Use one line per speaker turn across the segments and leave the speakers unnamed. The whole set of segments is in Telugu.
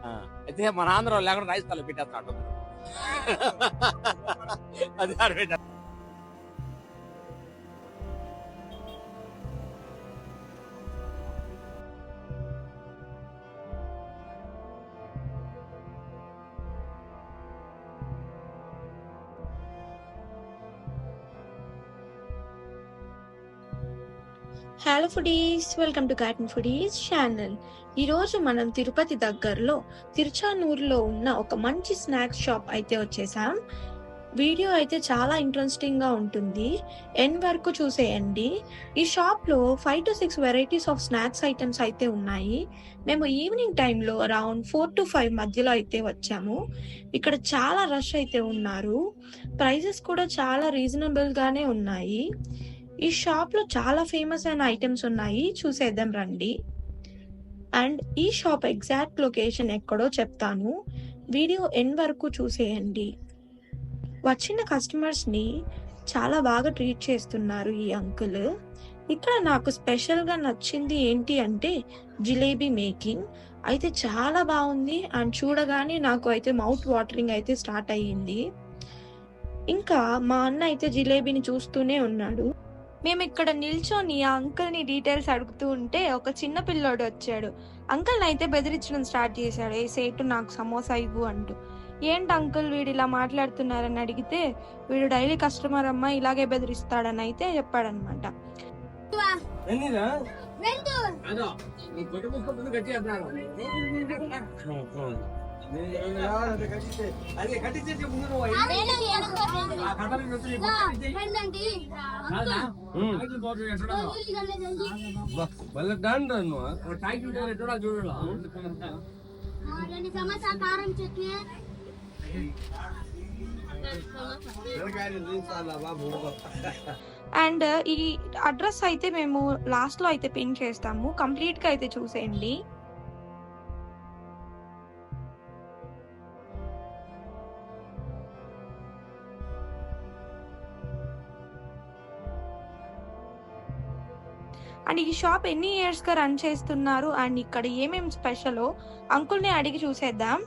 ఆ! అయితే మన ఆంధ్రాలో లేకుండా రాజస్థాన్‌లో పెట్టేస్తున్నాడు. అది ఆడ పెట్టే
hello foodies, welcome to cartoon foodies channel. ఈరోజు మనం తిరుపతి దగ్గరలో తిరుచానూరులో ఉన్న ఒక మంచి స్నాక్స్ షాప్ అయితే వచ్చేసాం. వీడియో అయితే చాలా ఇంట్రెస్టింగ్గా ఉంటుంది, ఎండ్ వరకు చూసేయండి. ఈ షాప్లో 5 to 6 varieties of snacks items అయితే ఉన్నాయి. మేము ఈవినింగ్ టైంలో అరౌండ్ 4 to 5 మధ్యలో అయితే వచ్చాము. ఇక్కడ చాలా రష్ అయితే ఉన్నారు. ప్రైజెస్ కూడా చాలా రీజనబుల్గానే ఉన్నాయి. ఈ షాప్‌లో చాలా ఫేమస్ అయిన ఐటెమ్స్ ఉన్నాయి, చూసేద్దాం రండి. అండ్ ఈ షాప్ ఎగ్జాక్ట్ లొకేషన్ ఎక్కడో చెప్తాను, వీడియో ఎండ్ వరకు చూసేయండి. వచ్చిన కస్టమర్స్‌ని చాలా బాగా ట్రీట్ చేస్తున్నారు ఈ అంకుల్. ఇక్కడ నాకు స్పెషల్‌గా నచ్చింది ఏంటి అంటే జిలేబీ మేకింగ్ అయితే చాలా బాగుంది. అండ్ చూడగానే నాకు అయితే మౌత్ వాటరింగ్ అయితే స్టార్ట్ అయ్యింది. ఇంకా మా అన్న అయితే జిలేబీని చూస్తూనే ఉన్నాడు. మేమిక్కడ నిల్చొని ఆ అంకుల్‌ని డీటెయిల్స్ అడుగుతూ ఉంటే ఒక చిన్న పిల్లోడు వచ్చాడు. అంకుల్‌నైతే బెదిరించడం స్టార్ట్ చేశాడు. "ఏ సేటు నాకు సమోసా ఇవ్వు" అంటూ. "ఏంటి అంకుల్ వీడు ఇలా మాట్లాడుతున్నారని" అడిగితే, "వీడు డైలీ కస్టమర్ అమ్మా, ఇలాగే బెదిరిస్తాడని" అయితే చెప్పాడనమాట. అండ్ ఈ అడ్రస్ అయితే మేము లాస్ట్‌లో అయితే పిన్ చేస్తాము. కంప్లీట్‌గా అయితే చూసేయండి. అండ్ ఈ షాప్ ఎన్ని ఇయర్స్‌గా రన్ చేస్తున్నారు అండ్ ఇక్కడ ఏమేమి స్పెషలో అంకుల్‌ని అడిగి చూసేద్దాం.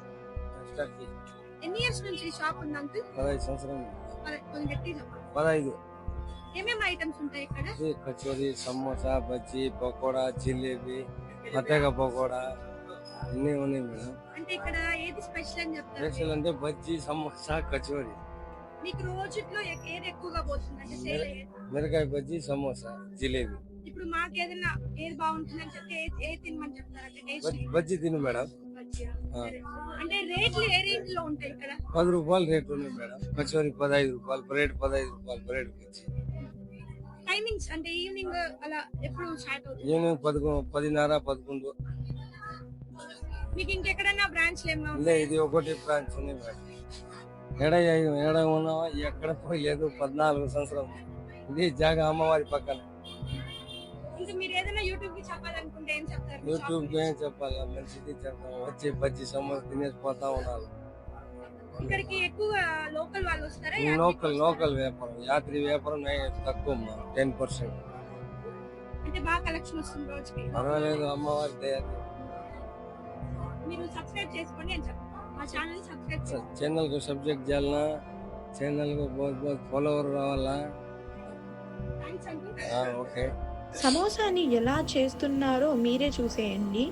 ఎన్ని ఇయర్స్ నుంచి ఈ షాప్ ఉంది అంకుల్?
15 సంవత్సరాలు.
కొంచెం గట్టిగా చెప్పండి.
15.
ఏమేమి ఐటమ్స్ ఉంటాయి ఇక్కడ?
కచోరీ, సమోసా, బజ్జీ, పకోడా, జిలేబీ, మటక పకోడా అన్నీ ఉన్నాయి మేడం.
అంటే ఇక్కడ ఏది స్పెషల్ అని చెప్తారు?
స్పెషల్ అంటే బజ్జీ, సమోసా, కచోరీ.
మీకు రోజుట్లో ఏది ఎక్కువగా పోతుంది అంటే సేల్ అయ్యేది?
మిరకాయ బజ్జీ, సమోసా, జిలేబీ.
ఇప్పుడు మాకు ఏదైనా ఏది బాగుంటుందని చెప్తే ఏది తినమని చెప్తారు? అంటే టేస్ట్
బజ్జీ తిను మేడం.
అంటే రేట్లు ఏ రేంజ్ లో ఉంటాయి ఇక్కడ?
10 రూపాయలు రేట్ ఉన్నాయి మేడం. కచోరీ 15 రూపాయలు, బ్రెడ్ 15 రూపాయలు, బ్రెడ్ బజ్జీ.
టైమింగ్స్ అంటే ఈవినింగ్ అలా ఎప్పుడు స్టార్ట్ అవుతుంది?
ఈవినింగ్ 10:30, 11.
మీకు ఇంకెక్కడైనా బ్రాంచ్ ఏమన్నా
లే, ఇది ఒకటి బ్రాంచ్ ఉంది మేడం. ఎడ ఉన్నావా ఎక్కడ పోయలేదు. 14 సంవత్సరం ఇది జాగా అమ్మవారి పక్కన.
ఇంకా మీరు ఏదైనా యూట్యూబ్ కి చెప్పాలనుకుంటే ఏం చెప్తారు?
యూట్యూబ్ ఏం చెప్పాలి, మంచిది చెప్తాం. వచ్చి బజ్జీ సమోసా తినేసి పోతా ఉన్నారు.
ఇక్కడికి ఎక్కువ లోకల్ వాళ్ళు వస్తారా?
లోకల్ వ్యాపారం, యాత్రి వ్యాపారం తక్కువ 10%.
అంటే బాగా కలెక్షన్ వస్తుంది రోజుకి.
పర్వాలేదు, అమ్మవారి దయ.
మీరు సబ్స్క్రైబ్ చేసుకోండి అని చెప్పండి. మా ఛానల్ సబ్స్క్రైబ్ చేసుకోండి.
चैनल को सब्जेक्ट डालना, चैनल को बहुत फॉलोवर रावाला.
Thanks uncle.
ఓకే.
సమోసాని ఎలా చేస్తున్నారో మీరే చూసేయండి.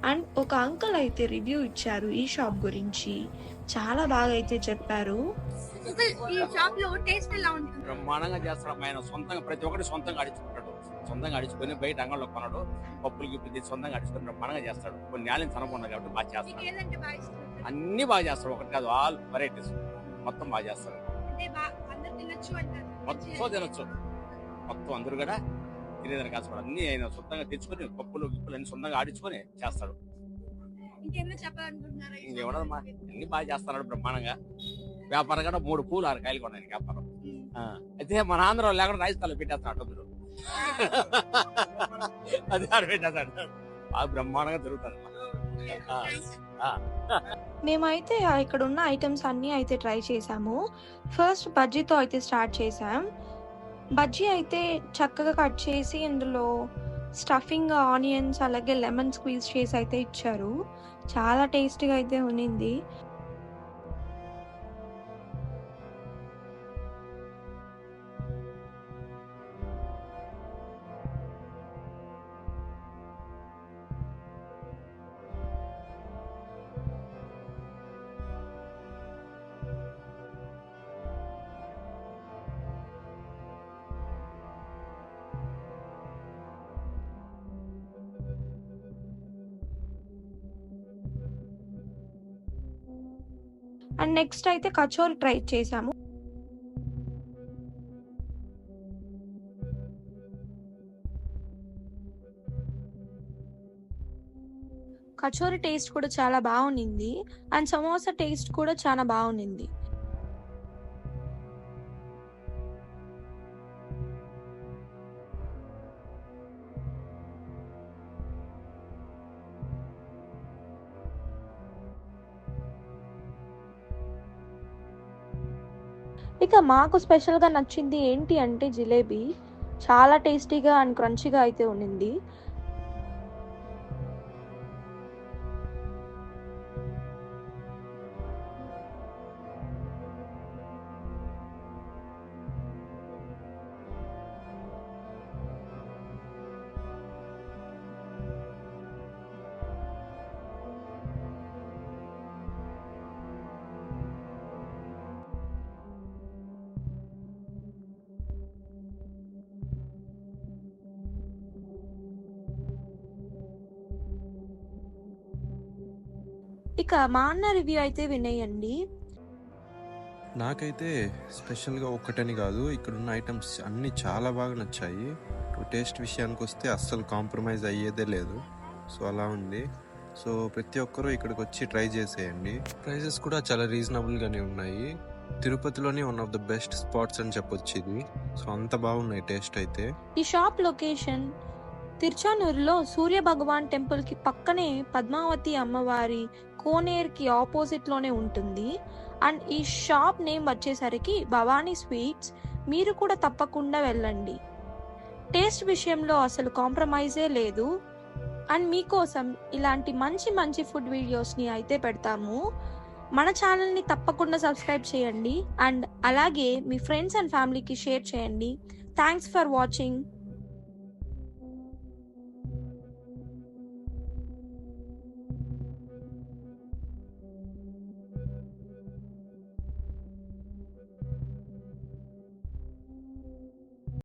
అండ్ ఒక అంకుల్ అయితే రివ్యూ ఇచ్చారు ఈ షాప్ గురించి. చాలా బాగా అయితే చెప్పారు.
ఈ షాప్ లో టేస్ట్ ఎలా ఉంటుంది?
బ్రహ్మాండంగా చేస్తాడు ఆయన సొంతంగా, ప్రతి ఒక్కటి సొంతంగా అడిచుకుంటాడు. సొంతంగా అడిచుకొని బయట అంగంలో కొనడు, పప్పులు గిప్పులు తీసి సొంతంగా అడిచుకొని బ్రహ్మాండంగా చేస్తాడు. కొన్ని నేలని తనకుండా కాబట్టి బాగా
మీకు
చేస్తాడు.
ఏదంటే బాగా ఇష్టం?
అన్ని బాగా చేస్తాడు, ఒకటి కాదు, ఆల్ వెరైటీస్ మొత్తం బాగా చేస్తాడు.
అంటే అందరు తినొచ్చు అంటారు.
మొత్తం తినొచ్చు, మొత్తం అందరూ కూడా తినేదాన్ని కాసుకోవడం అన్ని ఆయన సొంతంగా తెచ్చుకొని పప్పులు గిప్పులు అన్ని సొంతంగా ఆడించుకొని చేస్తాడు.
ఇంకేమైనా చెప్పాలనుకుంటున్నారా?
ఇంకేమన్నా అన్ని బాగా చేస్తున్నాడు బ్రహ్మాండంగా. వ్యాపారం కూడా 3 పూలు 6 కాయలు కొన్నాను వ్యాపారం. అయితే మన ఆంధ్ర లేకుండా రాజస్థాన్లో పెట్టేస్తాడు అడ్డదుడు. అది ఆడ పెట్టేస్తాడు, బాగా బ్రహ్మాండంగా దొరుకుతుంది.
మేమైతే ఇక్కడ ఉన్న ఐటమ్స్ అన్నీ అయితే ట్రై చేసాము. ఫస్ట్ బజ్జీతో అయితే స్టార్ట్ చేసాం. బజ్జీ అయితే చక్కగా కట్ చేసి అందులో స్టఫింగ్, ఆనియన్స్ అలాగే లెమన్ స్క్వీజ్ చేసి అయితే ఇచ్చారు. చాలా టేస్టీగా అయితే ఉన్నింది. అండ్ నెక్స్ట్ అయితే కచోరీ ట్రై చేసాము. కచోరీ టేస్ట్ కూడా చాలా బాగుంది. అండ్ సమోసా టేస్ట్ కూడా చాలా బాగుంది. ఇక మాకు స్పెషల్గా నచ్చింది ఏంటి అంటే జిలేబీ. చాలా టేస్టీగా అండ్ క్రంచీగా అయితే ఉన్నింది. ఇక మా అన్న రివ్యూ అయితే వినేయండి.
నాకైతే స్పెషల్గా ఒక్కటని కాదు, ఇక్కడ ఉన్న ఐటమ్స్ అన్నీ చాలా బాగా నచ్చాయి. టేస్ట్ విషయానికి వస్తే అస్సలు కాంప్రమైజ్ అయ్యేదే లేదు. సో అలా ఉంది. సో ప్రతి ఒక్కరూ ఇక్కడికి వచ్చి ట్రై చేసేయండి. ప్రైజెస్ కూడా చాలా రీజనబుల్గానే ఉన్నాయి. తిరుపతిలోనే one of the best spots అని చెప్పొచ్చు ఇది. సో అంత బాగున్నాయి టేస్ట్ అయితే.
ఈ షాప్ లొకేషన్ తిరుచానూరులో సూర్య భగవాన్ టెంపుల్ కి పక్కనే పద్మావతి అమ్మవారి కోనేరుకి ఆపోజిట్ లోనే ఉంటుంది. అండ్ ఈ షాప్ నేమ్ వచ్చేసరికి భవానీ స్వీట్స్. మీరు కూడా తప్పకుండా వెళ్ళండి. టేస్ట్ విషయంలో అసలు కాంప్రమైజే లేదు. అండ్ మీకోసం ఇలాంటి మంచి మంచి ఫుడ్ వీడియోస్ని అయితే పెడతాము. మన ఛానల్ని తప్పకుండా సబ్స్క్రైబ్ చేయండి. అండ్ అలాగే మీ ఫ్రెండ్స్ అండ్ ఫ్యామిలీకి షేర్ చేయండి. Thanks for watching.